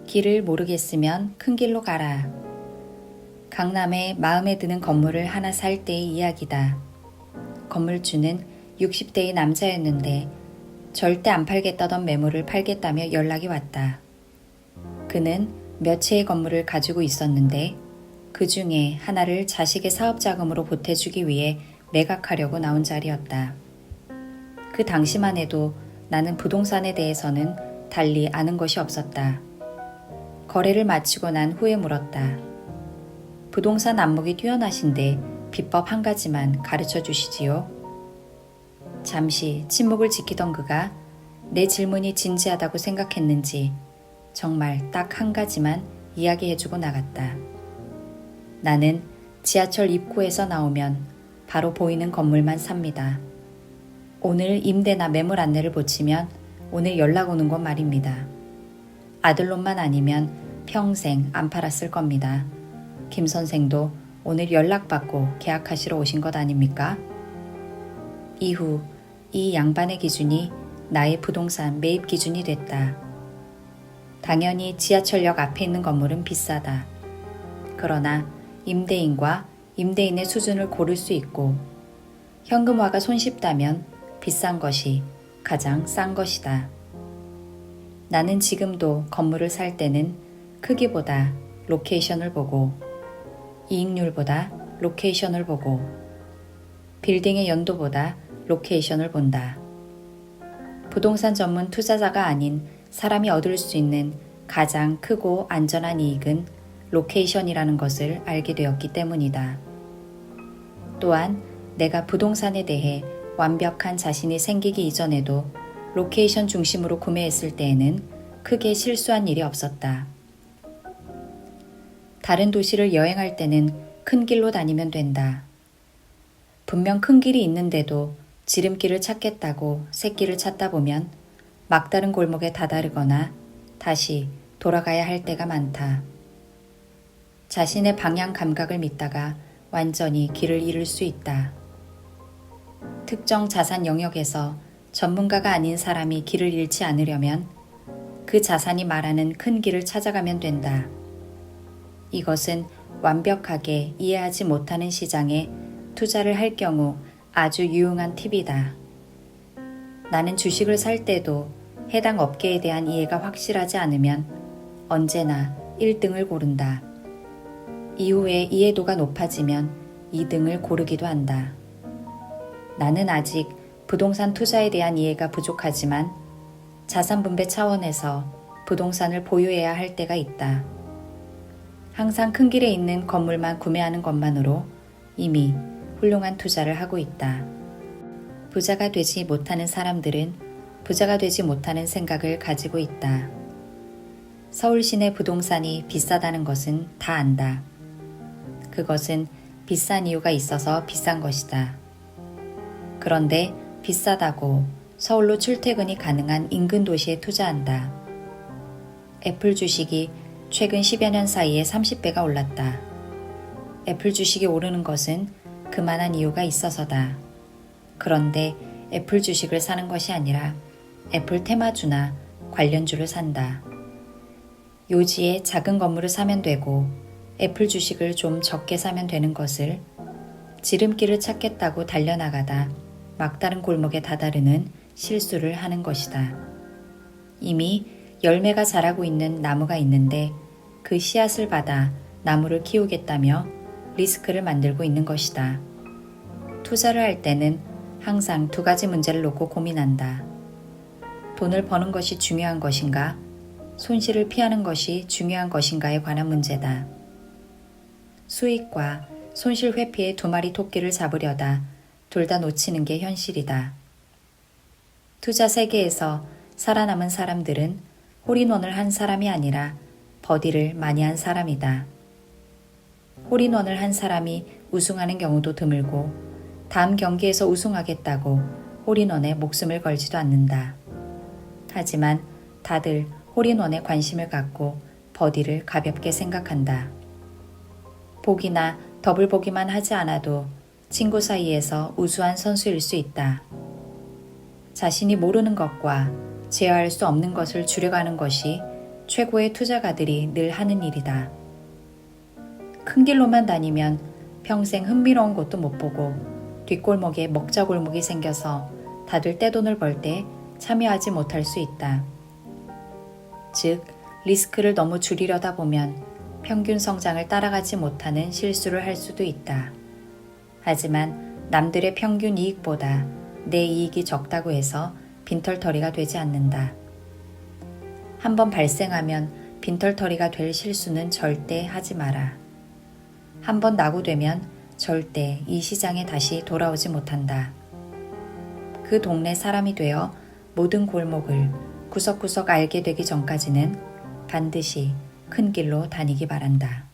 길을 모르겠으면 큰 길로 가라. 강남에 마음에 드는 건물을 하나 살 때의 이야기다. 건물주는 60대의 남자였는데 절대 안 팔겠다던 매물을 팔겠다며 연락이 왔다. 그는 몇 채의 건물을 가지고 있었는데 그 중에 하나를 자식의 사업 자금으로 보태주기 위해 매각하려고 나온 자리였다. 그 당시만 해도 나는 부동산에 대해서는 달리 아는 것이 없었다. 거래를 마치고 난 후에 물었다. 부동산 안목이 뛰어나신데 비법 한 가지만 가르쳐 주시지요. 잠시 침묵을 지키던 그가 내 질문이 진지하다고 생각했는지 정말 딱 한 가지만 이야기해주고 나갔다. 나는 지하철 입구에서 나오면 바로 보이는 건물만 삽니다. 오늘 임대나 매물 안내를 보치면 오늘 연락 오는 건 말입니다. 아들놈만 아니면 평생 안 팔았을 겁니다. 김 선생도 오늘 연락받고 계약하시러 오신 것 아닙니까? 이후 이 양반의 기준이 나의 부동산 매입 기준이 됐다. 당연히 지하철역 앞에 있는 건물은 비싸다. 그러나 임대인과 임대인의 수준을 고를 수 있고 현금화가 손쉽다면 비싼 것이 가장 싼 것이다. 나는 지금도 건물을 살 때는 크기보다 로케이션을 보고 이익률보다 로케이션을 보고 빌딩의 연도보다 로케이션을 본다. 부동산 전문 투자자가 아닌 사람이 얻을 수 있는 가장 크고 안전한 이익은 로케이션이라는 것을 알게 되었기 때문이다. 또한 내가 부동산에 대해 완벽한 자신이 생기기 이전에도 로케이션 중심으로 구매했을 때에는 크게 실수한 일이 없었다. 다른 도시를 여행할 때는 큰 길로 다니면 된다. 분명 큰 길이 있는데도 지름길을 찾겠다고 새길을 찾다 보면 막다른 골목에 다다르거나 다시 돌아가야 할 때가 많다. 자신의 방향 감각을 믿다가 완전히 길을 잃을 수 있다. 특정 자산 영역에서 전문가가 아닌 사람이 길을 잃지 않으려면 그 자산이 말하는 큰 길을 찾아가면 된다. 이것은 완벽하게 이해하지 못하는 시장에 투자를 할 경우 아주 유용한 팁이다. 나는 주식을 살 때도 해당 업계에 대한 이해가 확실하지 않으면 언제나 1등을 고른다. 이후에 이해도가 높아지면 2등을 고르기도 한다. 나는 아직 부동산 투자에 대한 이해가 부족하지만 자산 분배 차원에서 부동산을 보유해야 할 때가 있다. 항상 큰 길에 있는 건물만 구매하는 것만으로 이미 훌륭한 투자를 하고 있다. 부자가 되지 못하는 사람들은 부자가 되지 못하는 생각을 가지고 있다. 서울 시내 부동산이 비싸다는 것은 다 안다. 그것은 비싼 이유가 있어서 비싼 것이다. 그런데 비싸다고 서울로 출퇴근이 가능한 인근 도시에 투자한다. 애플 주식이 최근 10여 년 사이에 30배가 올랐다. 애플 주식이 오르는 것은 그만한 이유가 있어서다. 그런데 애플 주식을 사는 것이 아니라 애플 테마주나 관련주를 산다. 요지에 작은 건물을 사면 되고 애플 주식을 좀 적게 사면 되는 것을 지름길을 찾겠다고 달려나가다 막다른 골목에 다다르는 실수를 하는 것이다. 이미 열매가 자라고 있는 나무가 있는데 그 씨앗을 받아 나무를 키우겠다며 리스크를 만들고 있는 것이다. 투자를 할 때는 항상 두 가지 문제를 놓고 고민한다. 돈을 버는 것이 중요한 것인가? 손실을 피하는 것이 중요한 것인가에 관한 문제다. 수익과 손실 회피의 두 마리 토끼를 잡으려다 둘 다 놓치는 게 현실이다. 투자 세계에서 살아남은 사람들은 홀인원을 한 사람이 아니라 버디를 많이 한 사람이다. 홀인원을 한 사람이 우승하는 경우도 드물고 다음 경기에서 우승하겠다고 홀인원에 목숨을 걸지도 않는다. 하지만 다들 홀인원에 관심을 갖고 버디를 가볍게 생각한다. 보기나 더블 보기만 하지 않아도 친구 사이에서 우수한 선수일 수 있다. 자신이 모르는 것과 제어할 수 없는 것을 줄여가는 것이 최고의 투자가들이 늘 하는 일이다. 큰 길로만 다니면 평생 흥미로운 곳도 못 보고 뒷골목에 먹자골목이 생겨서 다들 떼돈을 벌 때 참여하지 못할 수 있다. 즉, 리스크를 너무 줄이려다 보면 평균 성장을 따라가지 못하는 실수를 할 수도 있다. 하지만 남들의 평균 이익보다 내 이익이 적다고 해서 빈털터리가 되지 않는다. 한번 발생하면 빈털터리가 될 실수는 절대 하지 마라. 한번 낙오되면 절대 이 시장에 다시 돌아오지 못한다. 그 동네 사람이 되어 모든 골목을 구석구석 알게 되기 전까지는 반드시 큰 길로 다니기 바란다.